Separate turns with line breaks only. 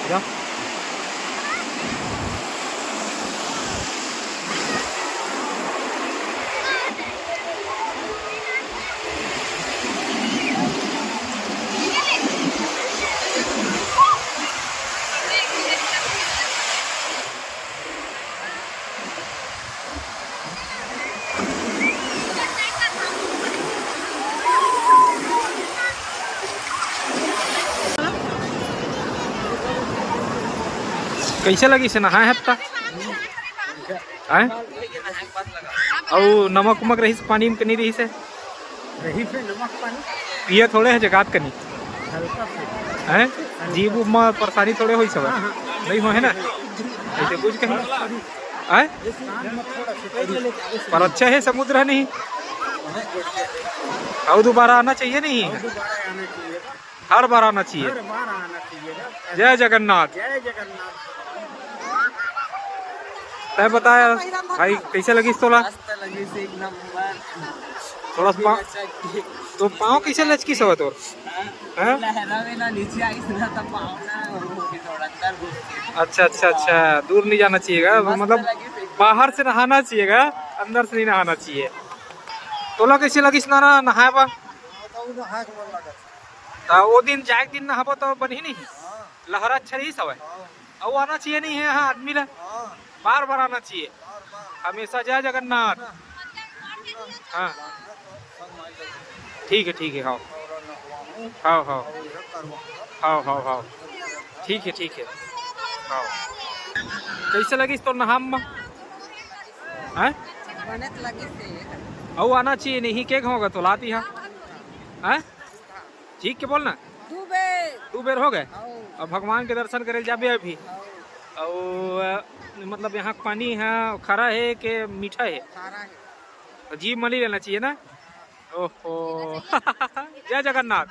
जा। कैसे लगी से नहाए हफ्ता और नमक उमक रही से पानी में नहीं रही से
नमक पानी
पिए थोड़े है जगात कनी
हल्का से
हैं जीव में परेशानी थोड़े हो सब नहीं हो है ना ऐसे कुछ कहीं हैं पर अच्छा है समुद्र है नहीं और दोबारा आना चाहिए नहीं हर बार आना चाहिए। जय जगन्नाथ।
जय जगन्नाथ।
तय बताया भाई कैसे लगी तोला थोड़ा तो पाँव कैसे लचकी सब तोर अच्छा अच्छा अच्छा दूर नहीं जाना चाहिएगा मतलब बाहर से नहाना चाहिएगा अंदर से नहीं नहाना चाहिए। तोला कैसे लगी स्नाना नहाए बा वो दिन जाए दिन नहाबो तो बनी नहीं लहरा अच्छा रही सब और आना चाहिए नहीं है यहाँ आदमी ला बार बार आना चाहिए हमेशा। जय जगन्नाथ। हाँ ठीक है हाँ हाँ हाँ हाँ हाँ हाँ ठीक है हाँ। कैसे लगी तो नहाम में हैं और आना चाहिए नहीं के होगा तो लाती है हैं ठीक के बोलना 2 बेर हो गए और भगवान के दर्शन करे जाबे अभी और मतलब यहाँ पानी है खरा है कि मीठा है तो जीभ मली लेना चाहिए ना। ओहो जय जगन्नाथ।